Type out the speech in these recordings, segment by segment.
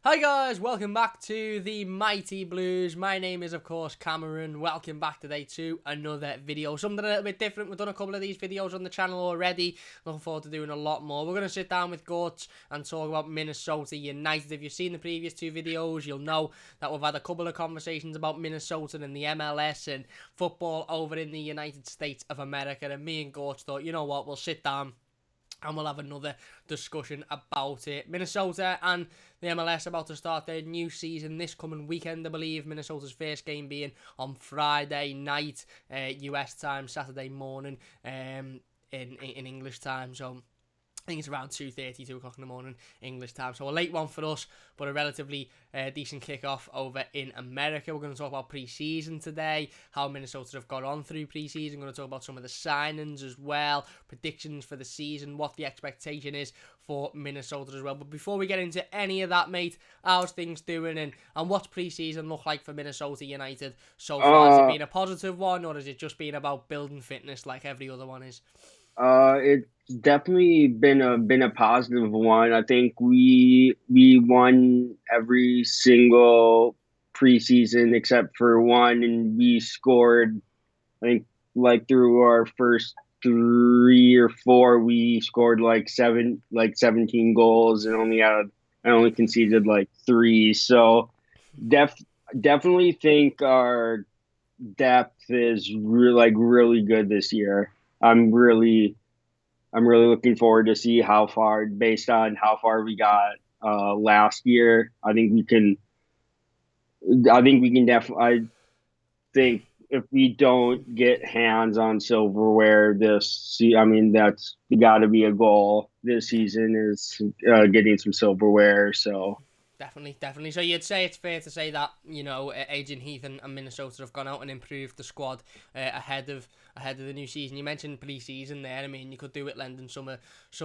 Hi guys, welcome back to the Mighty Blues. My name is of course Cameron. Welcome back today to another video. Something a little bit different. We've done a couple of these videos on the channel already. Looking forward to doing a lot more. We're going to sit down with Gort and talk about Minnesota United. If you've seen the previous two videos, you'll know that we've had a couple of conversations about Minnesota and the MLS and football over in the United States of America. And me and Gort thought, you know what, we'll sit down and we'll have another discussion about it. Minnesota and the MLS about to start their new season this coming weekend, I believe. Minnesota's first game being on Friday night, US time, Saturday morning, in English time. So I think it's around 2:30, 2 o'clock in the morning, English time. So a late one for us, but a relatively decent kickoff over in America. We're going to talk about pre-season today, how Minnesota have got on through pre-season. We're going to talk about some of the signings as well, predictions for the season, what the expectation is for Minnesota as well. But before we get into any of that, mate, how's things doing and what's pre-season look like for Minnesota United so far? Has it been a positive one, or has it just been about building fitness like every other one is? It's definitely been a positive one. I think we won every single preseason except for one, and we scored. I think like through our first three or four, we scored like 17 goals, and I only conceded like three. So def definitely think our depth is really good this year. I'm really I'm really looking forward to see how far, based on how far we got last year. I think we can definitely. I think if we don't get hands on silverware I mean, that's got to be a goal this Yeah. season is getting some silverware. So Definitely. So you'd say it's fair to say that Adrian Heath and Minnesota have gone out and improved the squad ahead of the new season. You mentioned pre-season there. I mean, you could do it lending some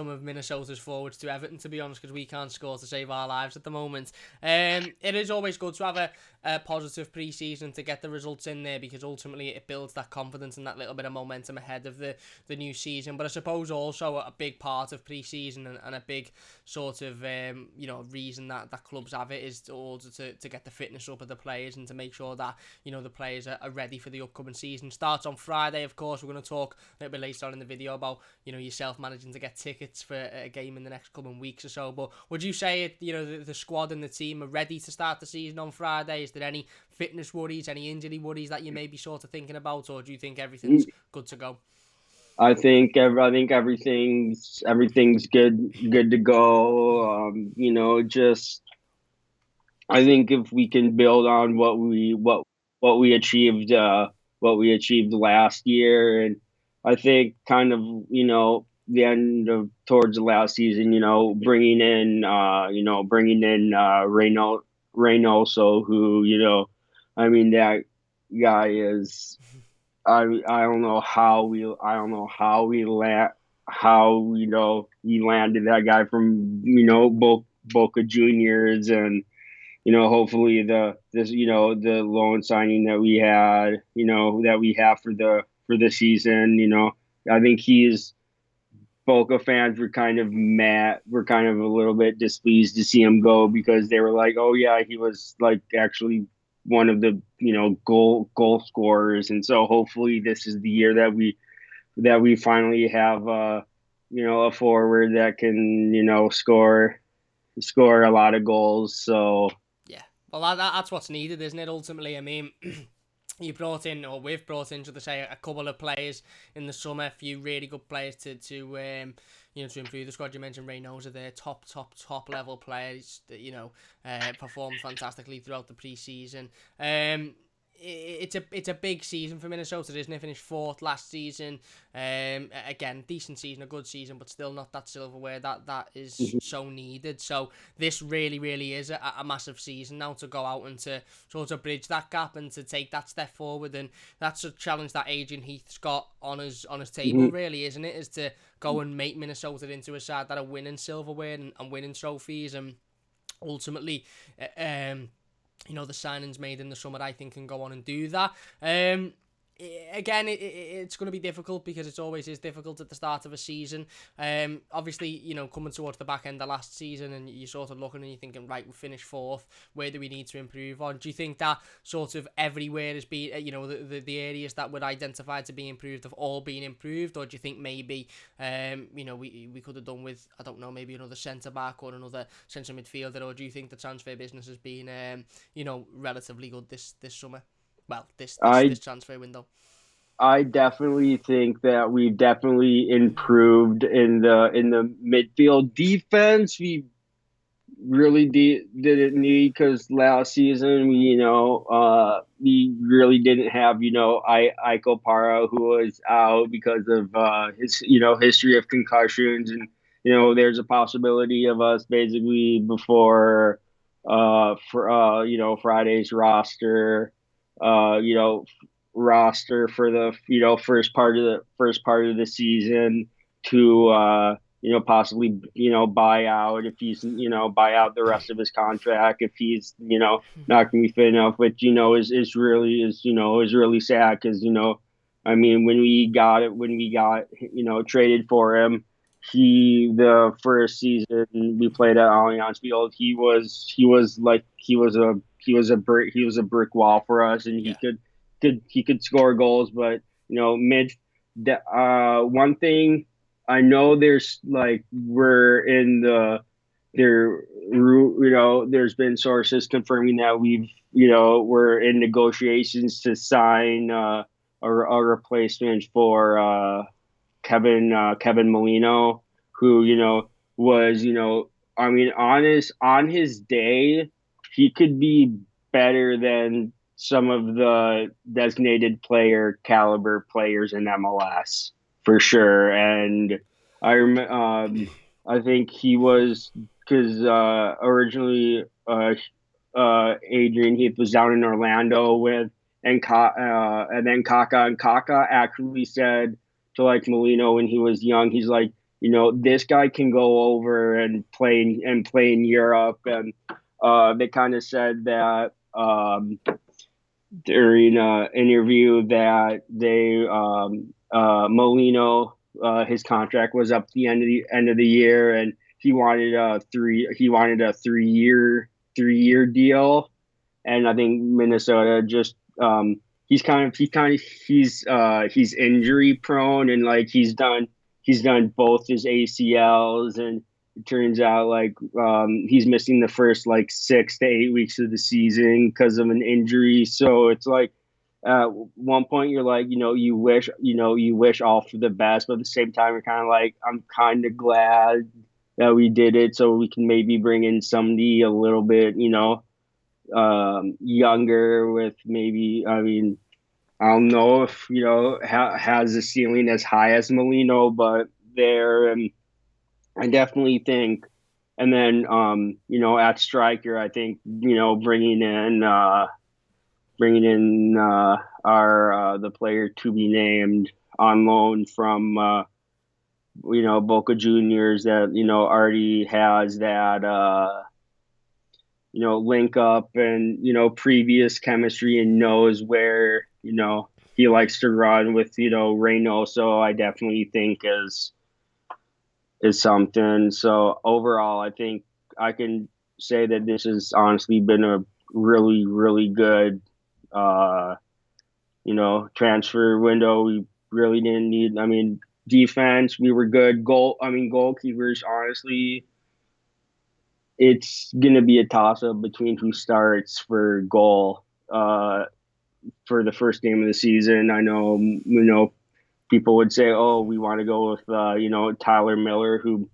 of Minnesota's forwards to Everton, to be honest, because we can't score to save our lives at the moment. It is always good to have a positive pre-season to get the results in there, because ultimately it builds that confidence and that little bit of momentum ahead of the new season. But I suppose also a big part of pre-season and a big sort of reason that clubs have it is to get the fitness up of the players and to make sure that the players are ready for the upcoming season. Starts on Friday, of course. We're going to talk a little bit later on in the video about yourself managing to get tickets for a game in the next coming weeks or so. But would you say the squad and the team are ready to start the season on Friday? Is there any fitness worries, any injury worries that you may be sort of thinking about, or do you think everything's good to go? I think everything's good to go. Just I think if we can build on what we achieved last year, and I think kind of the end of towards the last season, bringing in Reynoso, who I mean that guy is I don't know how he landed that guy from Boca Juniors, and hopefully the loan signing that we have for the season. I think he's Boca fans were kind of mad. We're kind of a little bit displeased to see him go, because they were like, oh yeah, he was like actually one of the goal scorers, and so hopefully this is the year that we finally have a forward that can score a lot of goals. So Yeah, well, that's what's needed, isn't it? Ultimately, I mean, we've brought in, should I say, a couple of players in the summer, a few really good players to improve the squad. You mentioned Reynoso there, top level players that performed fantastically throughout the preseason. It's a big season for Minnesota, isn't it? Finished fourth last season. Again, decent season, a good season, but still not that silverware that is so needed. So this really is a massive season now to go out and to sort of bridge that gap and to take that step forward. And that's a challenge that Adrian Heath's got on his table, really, isn't it? Is to go and make Minnesota into a side that are winning silverware and winning trophies, and ultimately, the signings made in the summer, I think, can go on and do that. again, it's going to be difficult because it always is difficult at the start of a season. Obviously, coming towards the back end of last season, and you're sort of looking and you're thinking, right, we finished fourth. Where do we need to improve on? Do you think that sort of everywhere has been, the areas that would identify to be improved have all been improved, or do you think maybe, we could have done with, I don't know, maybe another centre back or another centre midfielder, or do you think the transfer business has been, relatively good this summer? Well, this I transfer window. I definitely think that we definitely improved in the midfield defense. We really didn't need, because last season we really didn't have Iko Para, who was out because of his history of concussions, and there's a possibility of us basically before for Friday's uh you know roster for the first part of the season to possibly buy out, if he's buy out the rest of his contract if he's not going to be fit enough, which is really sad, because I mean, when we got traded for him, the first season we played at Allianz Field, he was a brick wall for us, and he Yeah. could score goals. But one thing I know, there's like we're in the there there's been sources confirming that we're in negotiations to sign a replacement for Kevin Molino, who was I mean, on his day, he could be better than some of the designated player caliber players in MLS for sure. And I think he was, because originally Adrian Heath was down in Orlando and then Kaka actually said to like Molino when he was young, he's like, this guy can go over and play in Europe. And they kind of said that during an interview that Molino, his contract was up at the end of the year, and he wanted a three-year deal. And I think Minnesota just he's injury prone, and like he's done both his ACLs, and it turns out like he's missing the first like 6 to 8 weeks of the season because of an injury. So it's like at one point you're like, you wish all for the best, but at the same time you're kind of like, I'm kind of glad that we did it, so we can maybe bring in somebody a little bit younger, with maybe, I mean, I don't know if has a ceiling as high as Molino, but there. And I definitely think, and then at striker, I think bringing in our the player to be named on loan from Boca Juniors, that already has that link up and previous chemistry, and knows where he likes to run with Reynoso. I definitely think is something. So overall, I think I can say that this has honestly been a really, really good transfer window. We really didn't need, I mean, defense, we were good. Goalkeepers, honestly, it's going to be a toss up between who starts for goal for the first game of the season. I know, people would say, "Oh, we want to go with Tyler Miller," who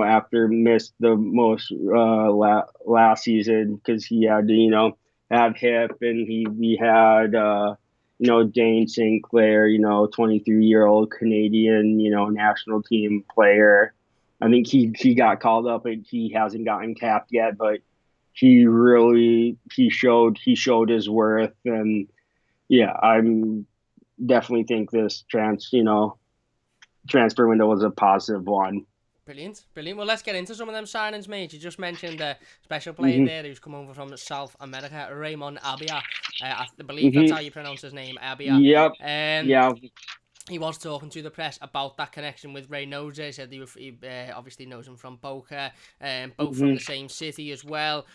after missed the most last season because he had to have hip, and we had Dane Sinclair, 23-year-old Canadian national team player. I think he got called up, and he hasn't gotten capped yet, but he showed his worth. And yeah, I'm definitely think this transfer window was a positive one. Brilliant, brilliant. Well, let's get into some of them signings, mate. You just mentioned a special player Mm-hmm. there who's come over from South America, Raymond Abia. I believe that's Mm-hmm. how you pronounce his name, Abia. Yep. Um, Yeah. he was talking to the press about that connection with Reynoso. He said he obviously knows him from Boca, both from Mm-hmm. the same city as well,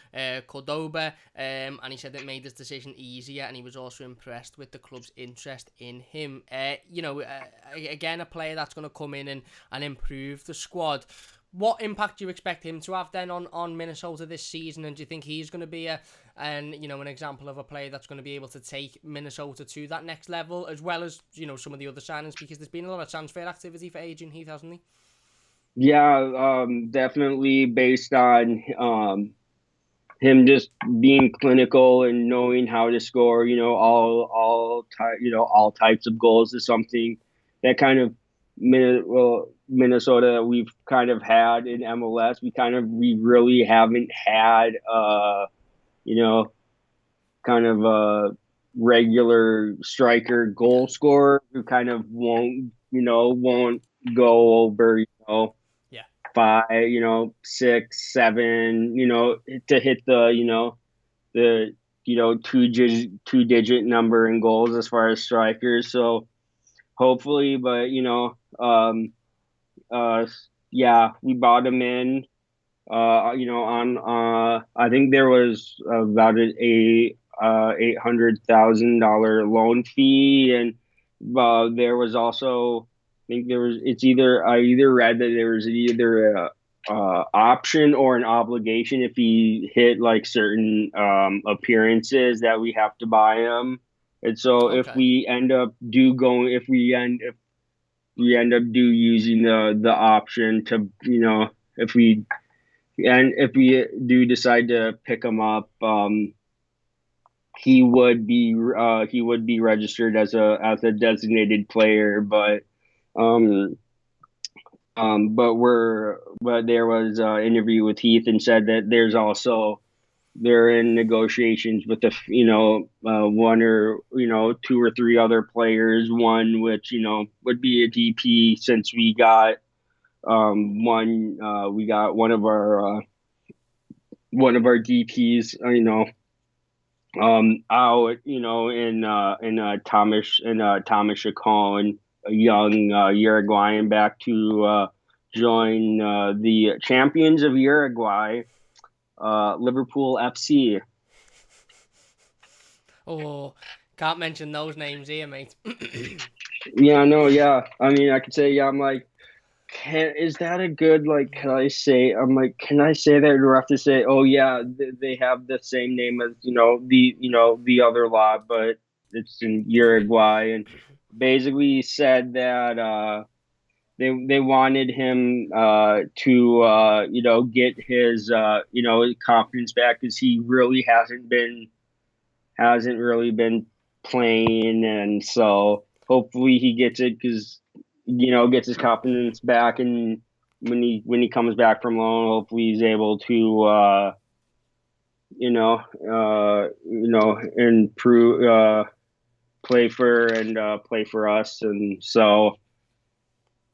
Cordoba, and he said it made his decision easier, and he was also impressed with the club's interest in him. Again, a player that's going to come in and improve the squad. What impact do you expect him to have then on Minnesota this season? And do you think he's going to be an example of a player that's going to be able to take Minnesota to that next level, as well as some of the other signings? Because there's been a lot of transfer activity for Adrian Heath, hasn't he? Yeah. Definitely based on him just being clinical and knowing how to score. All types of goals is something that kind of Minnesota we've kind of had in MLS. We really haven't had you know kind of a regular striker goal scorer who kind of won't go over Yeah. 5, 6, 7, to hit the 2-digit number in goals as far as strikers. So hopefully, but uh, yeah, we bought him in. On I think there was about a $800,000 loan fee, and there was also I think there was I either read that there was either a option or an obligation if he hit like certain appearances that we have to buy him. And so Okay. if we end up using the option to if we do decide to pick him up, he would be registered as a designated player, um, but there was an interview with Heath and said that they're in negotiations with one or two or three other players. One which would be a DP, since we got one of our DPs out Thomas Chacon, a young Uruguayan, back to join the champions of Uruguay, Liverpool FC. Oh, can't mention those names here, mate. Yeah, no, yeah. I mean, I could say, yeah. I'm like, is that a good, like? Can I say? I'm like, can I say that? Or have to say, oh yeah, they have the same name as the other lot, but it's in Uruguay, and basically said that they wanted him to get his confidence back, because he really hasn't really been playing, and so hopefully he gets it, because gets his confidence back, and when he comes back from loan, hopefully he's able to improve, play for us, and so.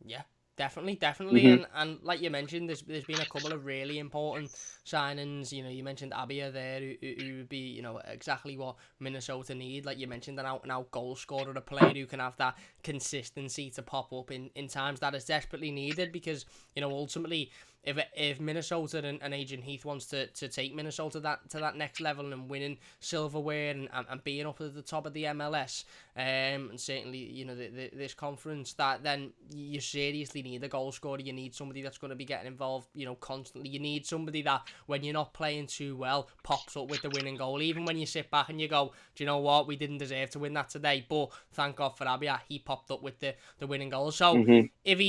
Yeah, definitely, Mm-hmm. and like you mentioned, there's been a couple of really important signings. You mentioned Abia there, who would be exactly what Minnesota need. Like you mentioned, an out and out goal scorer, a player who can have that consistency to pop up in times that is desperately needed. Because ultimately, if Minnesota and Adrian Heath wants to take Minnesota to that next level and winning silverware and being up at the top of the MLS, and certainly this conference, that then you seriously need a goal scorer. You need somebody that's going to be getting involved constantly. You need somebody that, when you're not playing too well, pops up with the winning goal, even when you sit back and you go, do you know what, we didn't deserve to win that today, but thank God for Abia, he popped up with the winning goal. So Mm-hmm. if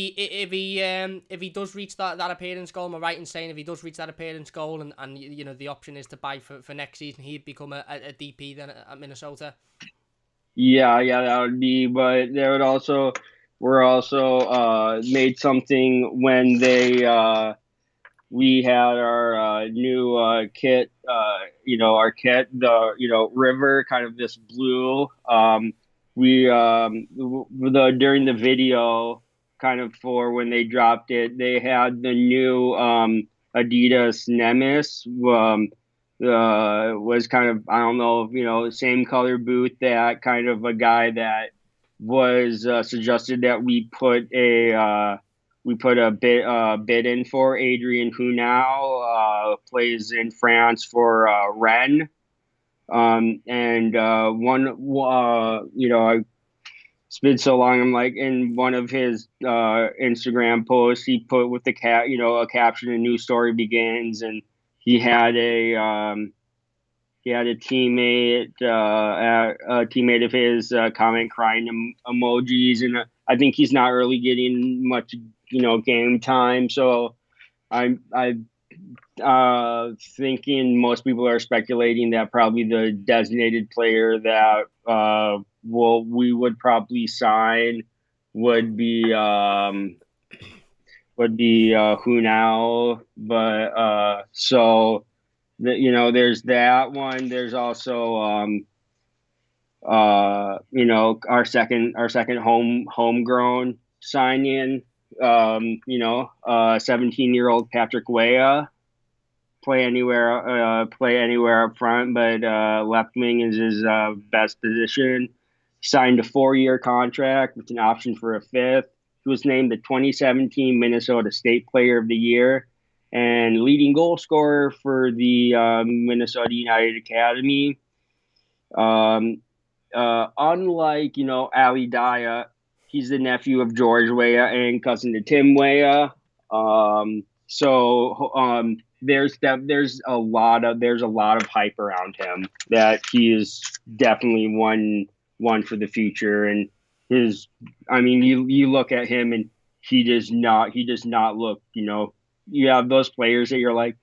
he does reach that appearance goal, am I right in saying if he does reach that appearance goal, and the option is to buy for next season, he'd become a DP then at Minnesota? Yeah, that would be, but there would also, we're also made something when we had our new kit, our kit, the river, kind of this blue. We during the video, kind of for when they dropped it. They had the new Adidas Nemesis. Was kind of, I don't know, same color boot that kind of a guy that was suggested that we put a bid in for. Adrian, who now plays in France for Rennes. And it's been so long. I'm like, in one of his Instagram posts, he put with the a caption: "A new story begins," and he had a teammate of his comment crying emojis, and I think he's not really getting much game time. So I thinking most people are speculating that probably the designated player that we would probably sign would be Hunau. But so there's that one. There's also our second homegrown sign-in. 17-year-old Patrick Weah. Play anywhere up front, but left wing is his best position. Signed a 4-year contract with an option for a 5th. He was named the 2017 Minnesota State Player of the Year and leading goal scorer for the Minnesota United Academy. Unlike Ali Daya, he's the nephew of George Weah and cousin to Tim Weah. There's a lot of hype around him that he is definitely one for the future. And you look at him and he does not look, you have those players that you're like,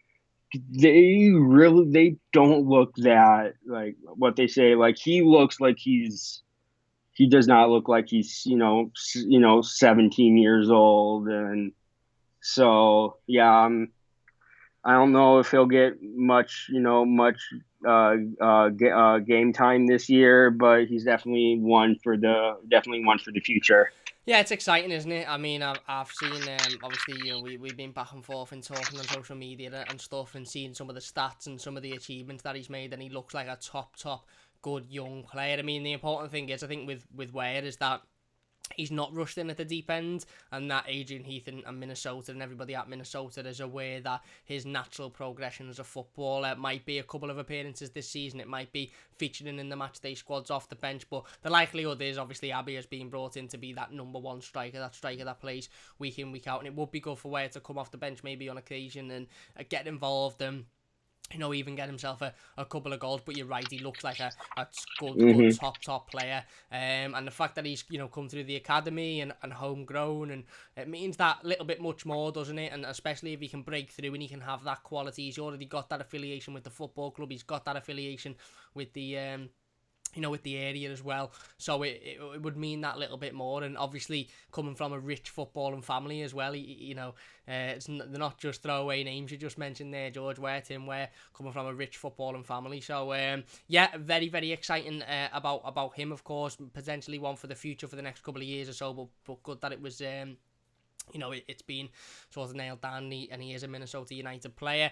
they don't look that like what they say. Like he looks like he does not look like he's 17 years old. And so yeah, I don't know if he'll get much game time this year, but he's definitely one for the future. Yeah, it's exciting, isn't it? I mean, I've seen, obviously, we've been back and forth and talking on social media and stuff and seeing some of the stats and some of the achievements that he's made, and he looks like a top, good young player. I mean, the important thing is, I think, with Wade is that he's not rushed in at the deep end, and that Adrian Heath and Minnesota and everybody at Minnesota is aware that his natural progression as a footballer might be a couple of appearances this season. It might be featuring in the matchday squads off the bench, but the likelihood is obviously Abby has been brought in to be that number one striker, that plays week in, week out, and it would be good for Ware to come off the bench maybe on occasion and get involved and even get himself a couple of goals. But you're right, he looks like a good top player. And the fact that he's, come through the academy and homegrown, and it means that little bit much more, doesn't it? And especially if he can break through and he can have that quality. He's already got that affiliation with the football club. He's got that affiliation with the with the area as well. So it would mean that little bit more. And obviously coming from a rich footballing family as well, they're not just throwaway names you just mentioned there, George Ware, Tim Ware, coming from a rich footballing family. So very, very exciting about him, of course, potentially one for the future for the next couple of years or so, but good that it was it's been sort of nailed down, and he is a Minnesota United player.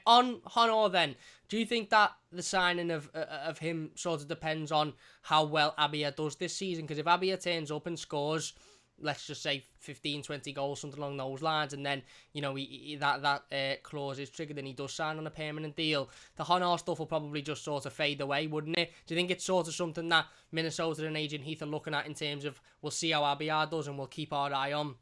On Honor then, do you think that the signing of him sort of depends on how well Abia does this season? Because if Abia turns up and scores, let's just say 15, 20 goals, something along those lines, and then, that clause is triggered and he does sign on a permanent deal, the Honor stuff will probably just sort of fade away, wouldn't it? Do you think it's sort of something that Minnesota and Adrian Heath are looking at in terms of, we'll see how Abia does and we'll keep our eye on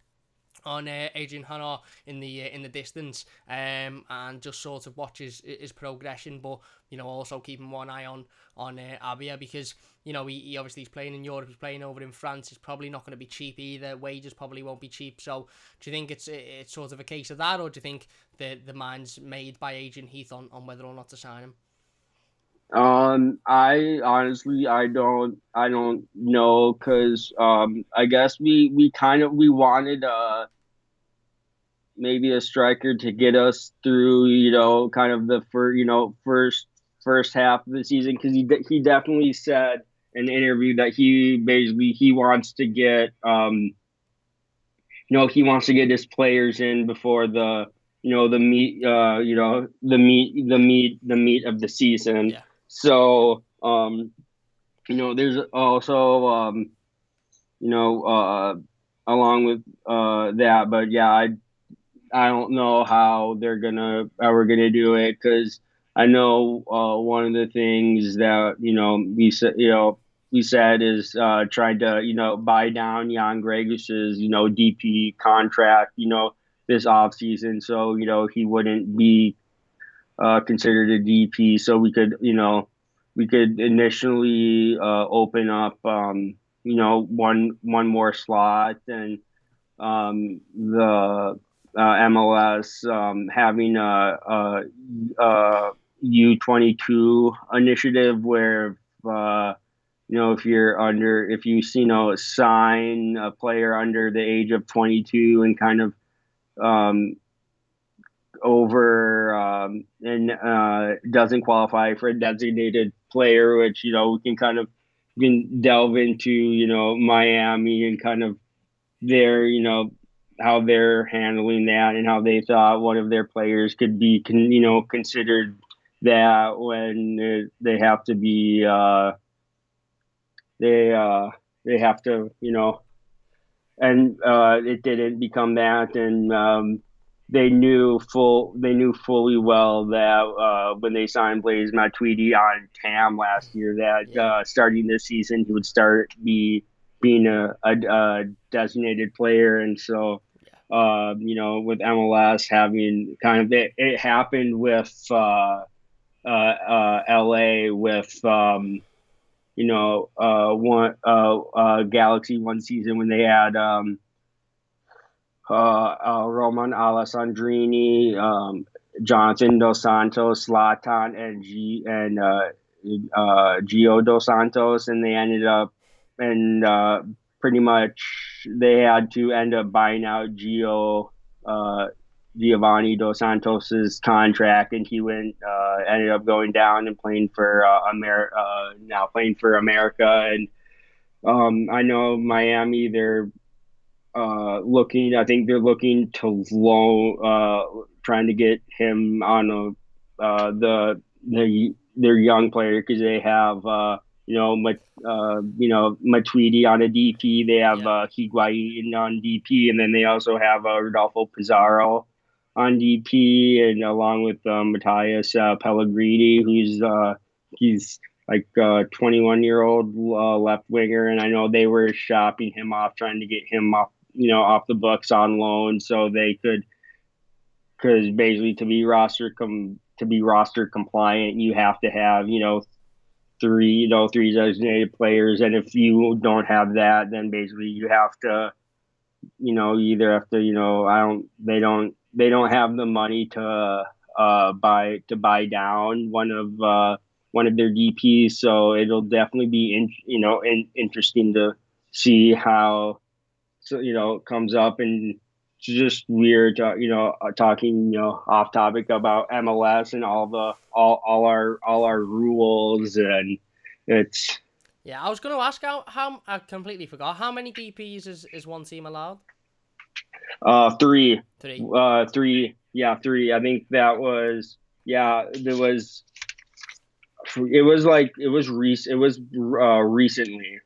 Adrian Hanna in the distance, and just sort of watch his progression, but also keeping one eye on Abia, because he obviously is playing in Europe, he's playing over in France. It's probably not going to be cheap either. Wages probably won't be cheap. So do you think it's sort of a case of that, or do you think the mind's made by Adrian Heath on whether or not to sign him? I honestly, I don't know, because I guess we wanted maybe a striker to get us through, kind of the first half of the season, because he definitely said in an interview that he wants to get he wants to get his players in before the meat, the meat of the season. Yeah. So, there's also, along with that, but yeah, I don't know how we're gonna do it, because I know one of the things that we said is trying to buy down Jan Gregus's DP contract this offseason, so he wouldn't be considered a DP, so we could initially open up one more slot, and the MLS having a U22 initiative where if you sign a player under the age of 22 and kind of um, over and doesn't qualify for a designated player, which we can delve into Miami and kind of their how they're handling that, and how they thought one of their players could be considered that when they have to be they have to and it didn't become that, and they knew fully well that when they signed Blaise Matuidi on TAM last year, that Yeah. starting this season he would being a designated player, and so Yeah. with MLS having kind of it happened with LA with Galaxy one season when they had Roman Alessandrini, Jonathan Dos Santos, Zlatan, and Gio Dos Santos, and they ended up and pretty much they had to end up buying out Giovanni Dos Santos's contract, and he ended up going down and playing for now playing for America, and I know Miami, they're looking. I think they're looking to trying to get him on their young player, because they have Matuidi on a DP. They have Yeah. Higuain on DP, and then they also have Rodolfo Pizarro on DP, and along with Matthias Pellegrini, he's like 21-year-old left winger, and I know they were shopping him off, trying to get him off the books on loan, so they could, because basically to be roster compliant, you have to have three designated players, and if you don't have that, then basically you have to you either have to I don't they don't have the money to buy down one of their DPs, so it'll definitely be interesting to see how it comes up. And it's just weird talking off topic about MLS and all our rules, and it's Yeah, I was going to ask how I completely forgot. How many DPs is one team allowed? Three. Three. Three. Yeah, three. I think that was. Yeah, there was. It was recently.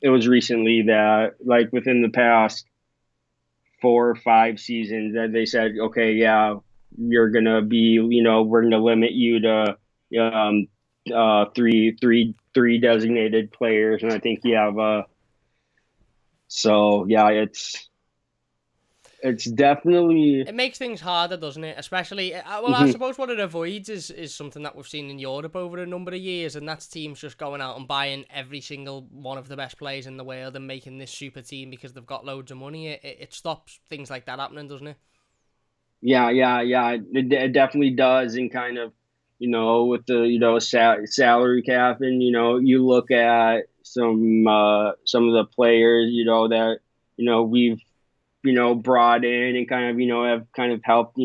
It was recently that, like, within the past 4 or 5 seasons, that they said, okay, yeah, you're gonna be, we're gonna limit you to three designated players, and I think you have so yeah, it's definitely. It makes things harder, doesn't it? Especially, well, I Mhm. suppose what it avoids is something that we've seen in Europe over a number of years, and that's teams just going out and buying every single one of the best players in the world and making this super team because they've got loads of money. It stops things like that happening, doesn't it? Yeah. It definitely does, and kind of, with the salary cap, and you look at some of the players, that we've brought in, and kind of have kind of helped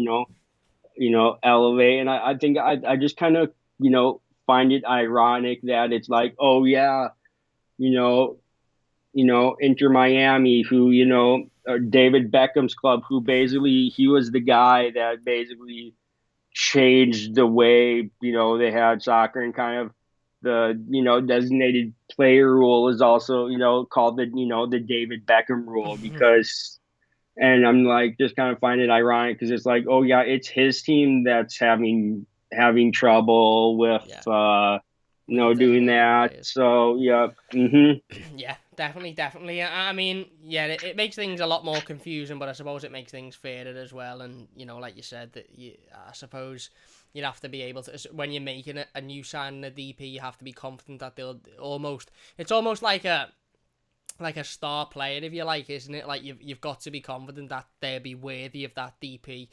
elevate. And I think I just kind of find it ironic that it's like, oh yeah, you know Inter Miami, who David Beckham's club, who basically he was the guy that basically changed the way they had soccer, and kind of the designated player rule is also called the David Beckham rule, because and I'm like just kind of find it ironic because it's like, oh yeah, it's his team that's having trouble with Yeah. With the doing designated that. players. So yeah. Hmm. Yeah, definitely. I mean, yeah, it makes things a lot more confusing, but I suppose it makes things fairer as well. And like you said, I suppose you'd have to be able to, when you're making a new sign in a DP, you have to be confident that they'll almost. It's almost like a star player, if you like, isn't it? Like you've got to be confident that they'll be worthy of that DP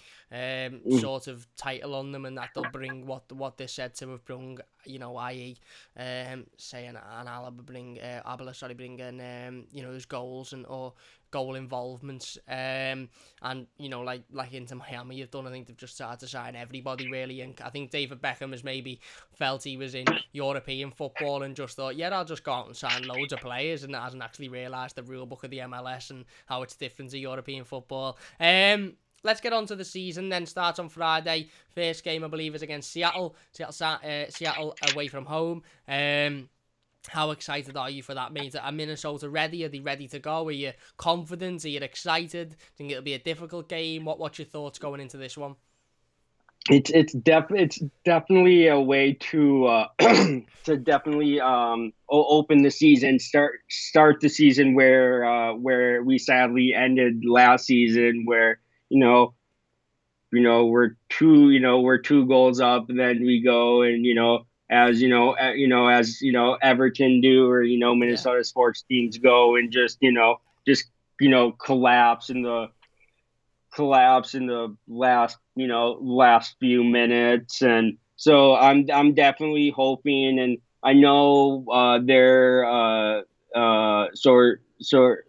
sort of title on them, and that they'll bring what they're said to have bring. I.e., saying an Alaba bring Abela, sorry, bringing his goals and or goal involvements, and like into Miami, you've done. I think they've just started to sign everybody really, and I think David Beckham has maybe felt he was in European football and just thought, yeah, I'll just go out and sign loads of players, and hasn't actually realised the rule book of the MLS and how it's different to European football. Let's get on to the season then. Starts on Friday. First game, I believe, is against Seattle. Seattle away from home. How excited are you for that, mate? Are Minnesota ready? Are they ready to go? Are you confident? Are you excited? Think it'll be a difficult game? What's your thoughts going into this one? It's definitely a way to to definitely open the season, start the season where we sadly ended last season, where we're 2 goals up, and then we go and as Everton do, or Yeah. Minnesota sports teams go and just collapse in the last few minutes. And so I'm definitely hoping, and I know they're sort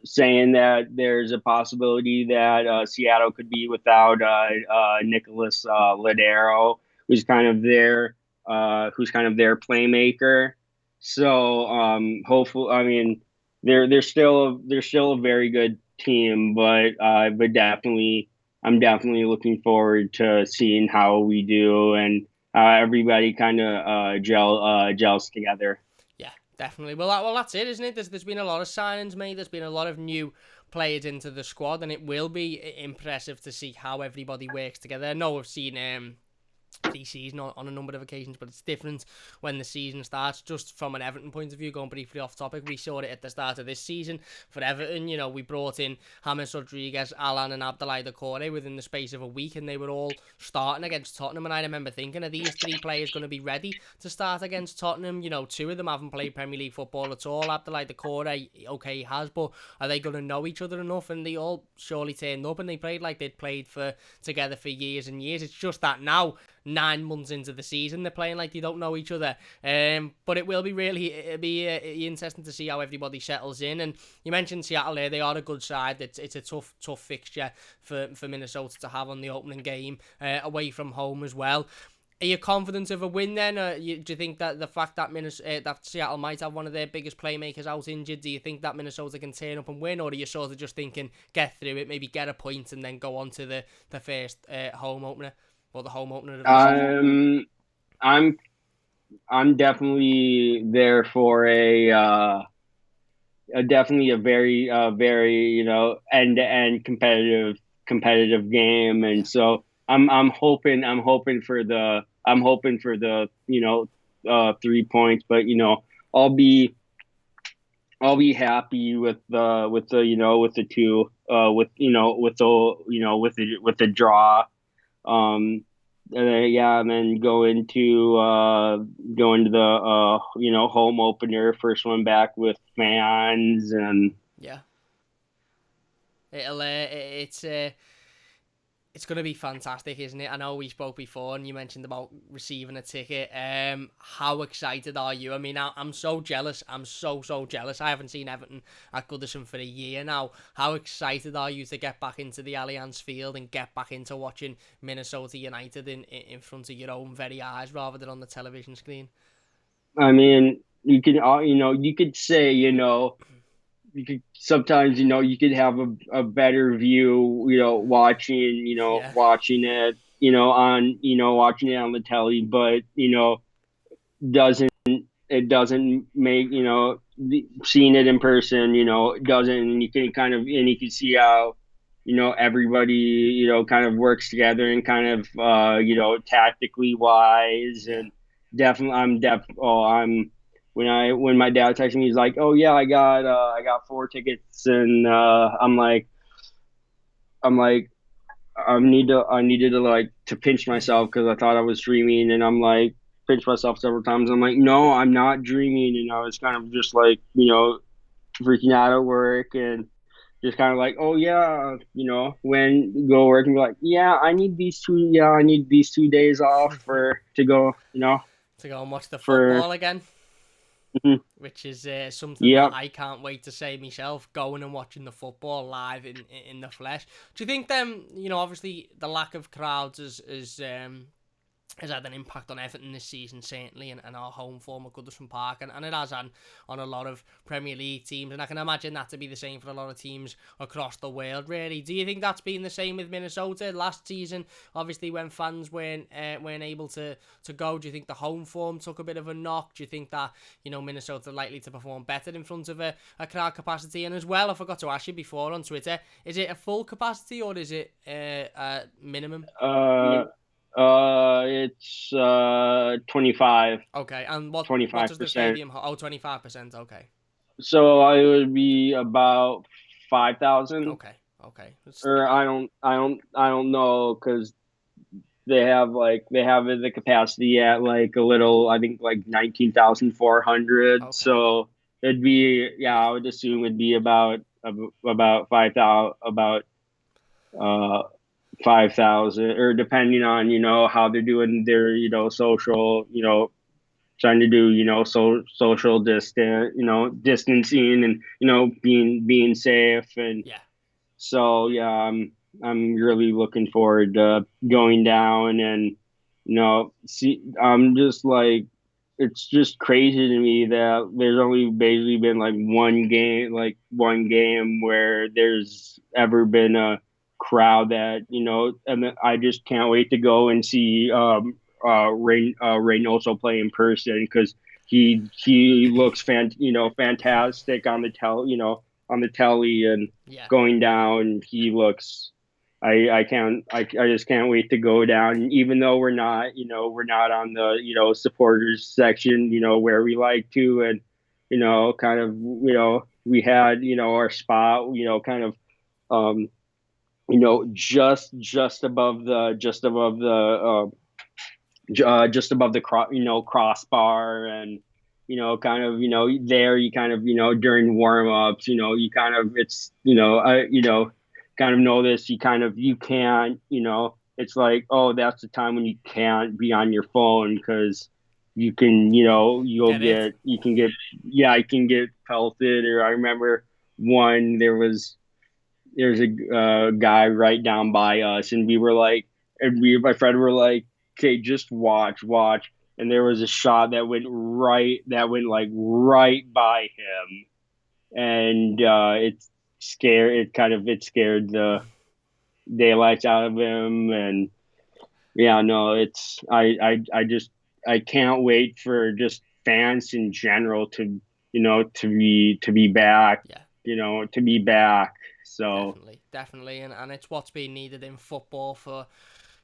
saying that there's a possibility that Seattle could be without Nicholas Ladero, who's kind of their playmaker. So hopefully, I mean, they're still a very good team, but definitely I'm definitely looking forward to seeing how we do, and everybody kind of gels together. Yeah, definitely. Well, that's it, isn't it? There's been a lot of signings made. There's been a lot of new players into the squad, and it will be impressive to see how everybody works together. I know we've seen pre-season on a number of occasions, but it's different when the season starts. Just from an Everton point of view, going briefly off topic, we saw it at the start of this season for Everton. We brought in James Rodriguez, Alan, and Abdoulaye Doucouré within the space of a week, and they were all starting against Tottenham. And I remember thinking, are these three players going to be ready to start against Tottenham? Two of them haven't played Premier League football at all. Abdoulaye Doucouré, okay, he has, but are they going to know each other enough? And they all surely turned up, and they played like they'd played together for years and years. It's just that now, 9 months into the season, they're playing like they don't know each other. But it'll be interesting to see how everybody settles in. And you mentioned Seattle there; they are a good side. It's a tough fixture for Minnesota to have on the opening game away from home as well. Are you confident of a win then? Do you think that the fact that that Seattle might have one of their biggest playmakers out injured, do you think that Minnesota can turn up and win, or are you sort of just thinking get through it, maybe get a point, and then go on to the first home opener? Or the home opener of the season? I'm I'm definitely there for definitely a very end to end competitive game, and Yeah. so I'm hoping for the 3 points, but I'll be I'll be happy with the two with the draw. um yeah, and then go into the home opener, first one back with fans. And Yeah. It's going to be fantastic, isn't it? I know we spoke before and you mentioned about receiving a ticket. How excited are you? I mean, I'm so jealous. I'm so jealous. I haven't seen Everton at Goodison for a year now. How excited are you to get back into the Allianz Field and get back into watching Minnesota United in front of your own very eyes rather than on the television screen? I mean, you could say you could sometimes, you could have a better view, watching, Yeah. watching it, watching it on the telly, but, doesn't it doesn't make, seeing it in person, doesn't, and you can kind of, and you can see how, everybody, kind of works together and kind of, tactically wise. Yeah. And definitely, I'm when my dad texted me, he's like, oh yeah, I got 4 tickets. And I'm like, I needed to, like, to pinch myself because I thought I was dreaming. And I'm like, pinch myself several times. I'm like, no, I'm not dreaming. And I was kind of just like, freaking out at work, and just kind of like, oh yeah, when go work and be like, I need these 2 days off for to go, To go and watch the for. football again, Mhm. which is something that Yep. I can't wait to say myself, going and watching the football live in the flesh. Do you think then, obviously the lack of crowds has had an impact on Everton this season, certainly, and our home form at Goodison Park, and it has on a lot of Premier League teams, and I can imagine that to be the same for a lot of teams across the world, really. Do you think that's been the same with Minnesota last season? Obviously, when fans weren't able to go, do you think the home form took a bit of a knock? Do you think that, Minnesota are likely to perform better in front of a crowd capacity? And as well, I forgot to ask you before on Twitter, is it a full capacity or is it a minimum? Uh, it's 25, Okay, and what does the 25%. stadium? Oh, 25%. Okay, So I would be about 5,000, okay, okay. or I don't know, because they have the capacity at, like, a little, I think, like 19,400. Okay, So it'd be, yeah, yeah, I would assume it'd be about 5,000, uh 5,000, or depending on, how they're doing their, social, trying to do, social distancing, and, being safe. And yeah, so yeah, I'm really looking forward to going down. And, see, I'm just like, it's just crazy to me that there's only basically been like one game where there's ever been a crowd that, and I just can't wait to go and see Reynoso play in person, because he looks fantastic on the telly. And yeah. going down, he looks. I just can't wait to go down. Even though we're not on the, supporters section, where we like to. And, kind of, we had, our spot, kind of, um just above the crossbar. And, kind of, there, you kind of, during warm-ups, you kind of, it's, kind of know this, you can't, it's like, oh, that's the time when you can't be on your phone, because you can, Get it? you can get, yeah, you can get pelted. Or I remember one, there's a guy right down by us, and we were like, and my friend were like, okay, just watch. And there was a shot that went like right by him. And it scared the daylights out of him. And yeah, no, I can't wait for just fans in general to, to be back, Yeah. to be back. So. Definitely, definitely, and it's what's been needed in football for,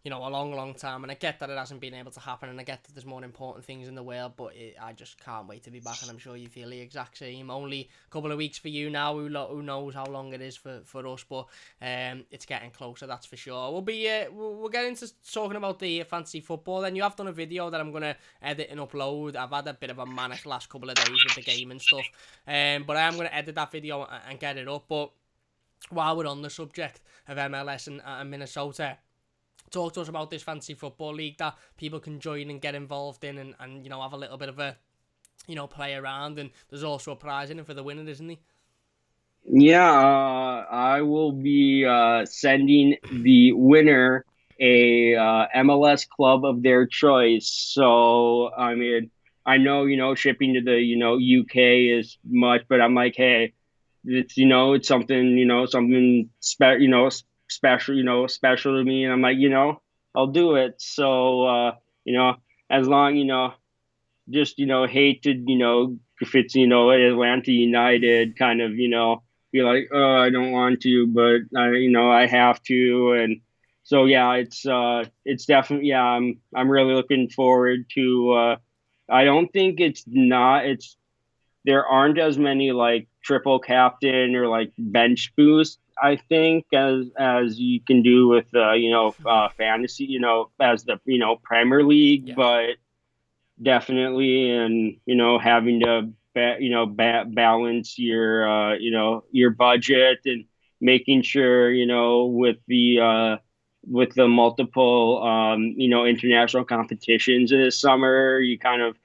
a long, long time. And I get that it hasn't been able to happen, and I get that there's more important things in the world, but I just can't wait to be back, and I'm sure you feel the exact same. Only a couple of weeks for you now, who knows how long it is for us, but it's getting closer, that's for sure. We'll get into talking about the fantasy football. Then you have done a video that I'm going to edit and upload. I've had a bit of a manic last couple of days with the game and stuff, but I am going to edit that video and get it up. But while we're on the subject of MLS and Minnesota, talk to us about this fantasy football league that people can join and get involved in, and have a little bit of a, play around. And there's also a prize in it for the winner, isn't there? Yeah, I will be sending the winner a MLS club of their choice. So, I mean, I know, shipping to the, UK is much, but I'm like, hey, it's it's something something special special to me, and I'm like I'll do it. So you know as long just hate to if it's Atlanta United kind of be like, oh, I don't want to, but I have to. And so yeah, it's definitely, yeah, I'm really looking forward to I don't think it's there aren't as many like triple captain or like bench boost, I think, as you can do with fantasy, as the Premier League. Yeah. But definitely, and having to balance your your budget, and making sure with the multiple international competitions this summer, you kind of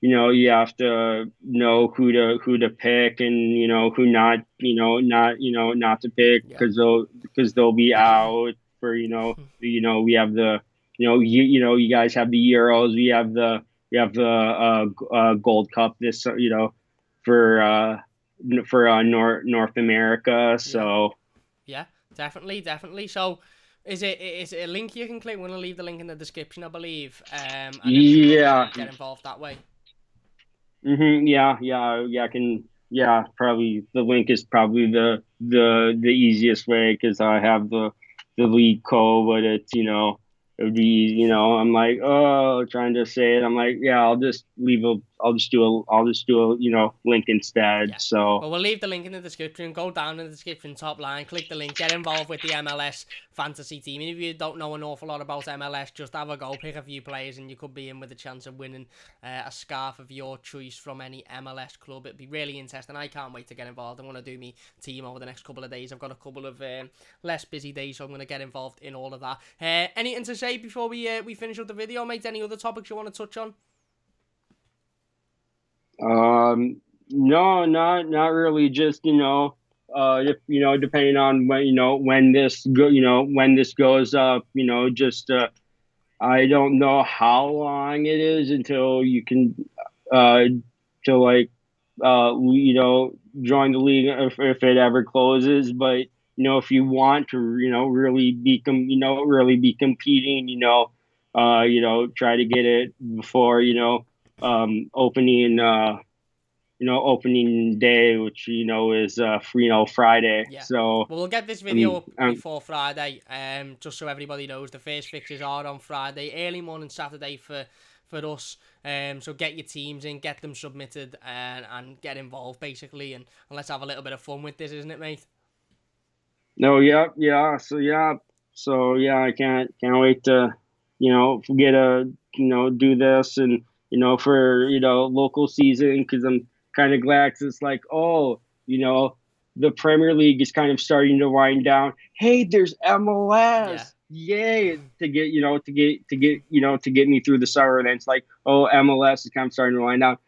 you have to know who to pick, and who not not to pick, Yeah. because they'll be out for we have the you guys have the Euros, we have the Gold Cup this for North America. Yeah. So Yeah. Definitely. Definitely. So. Is it a link you can click? We're gonna leave the link in the description, I believe, and then people can yeah. get involved that way. Yeah, I can. Yeah, probably the link is probably the easiest way, because I have the lead code, but it's it would be I'm like, oh, trying to say it. I'm like, yeah, I'll just do a link instead. Yeah. So Well, we'll leave the link in the description. Go down in the description, top line, click the link, get involved with the MLS fantasy team. And if you don't know an awful lot about MLS, just have a go, pick a few players, and you could be in with a chance of winning a scarf of your choice from any MLS club. It'd be really interesting. I can't wait to get involved. I'm going to do my team over the next couple of days. I've got a couple of less busy days, so I'm going to get involved in all of that. Anything to say before we finish up the video, mate? Any other topics you want to touch on? no, not really. Just if depending on when this goes up, just I don't know how long it is until you can uh to like join the league, if it ever closes. But if you want to really really be competing, try to get it before opening opening day, which is Friday. Yeah. So Well, we'll get this video I'm, up I'm before Friday, just so everybody knows the first fixtures are on Friday, early morning Saturday for us. So get your teams in, get them submitted, and get involved basically, and let's have a little bit of fun with this, isn't it, mate? no, yeah. So yeah, I can't wait to get a do this, and for local season, because I'm kind of glad, 'cause it's like, oh, the Premier League is kind of starting to wind down. Hey, there's Yeah. MLS. Yay, to get to get me through the summer. And then it's like, oh, MLS is kind of starting to wind down.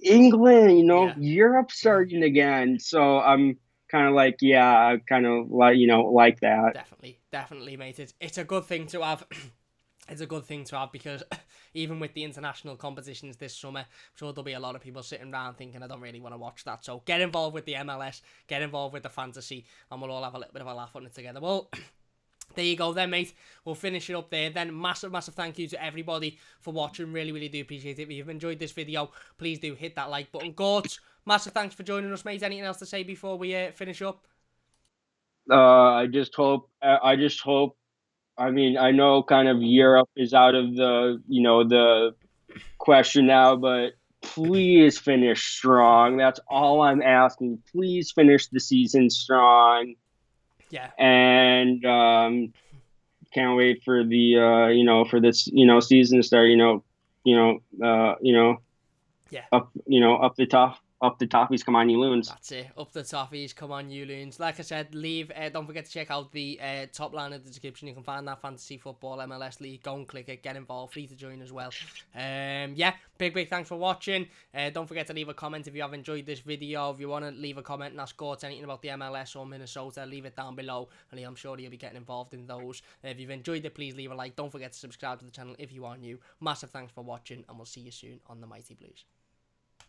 England, Yeah. Europe starting again. So I'm kind of like, yeah, I kind of like that. Definitely, mate. It's a good thing to have. It's a good thing to have, because even with the international competitions this summer, I'm sure there'll be a lot of people sitting around thinking, I don't really want to watch that. So get involved with the MLS, get involved with the fantasy, and we'll all have a little bit of a laugh on it together. Well, there you go then, mate. We'll finish it up there. Then massive thank you to everybody for watching. Really do appreciate it. If you've enjoyed this video, please do hit that like button. Gort, massive thanks for joining us, mate. Anything else to say before we finish up? I just hope. I mean, I know kind of Europe is out of the question now, but please finish strong. That's all I'm asking. Please finish the season strong, Yeah. and can't wait for the for this season to start. Yeah. Up the top, up the toppies. Come on, you loons. That's it. Up the toffees. Come on, you loons. Like I said, don't forget to check out the top line of the description. You can find that Fantasy Football MLS League. Go and click it. Get involved. Free to join as well. Yeah, big thanks for watching. Don't forget to leave a comment if you have enjoyed this video. If you want to leave a comment and ask Gort anything about the MLS or Minnesota, leave it down below, and I'm sure you'll be getting involved in those. If you've enjoyed it, please leave a like. Don't forget to subscribe to the channel if you are new. Massive thanks for watching, and we'll see you soon on the Mighty Blues.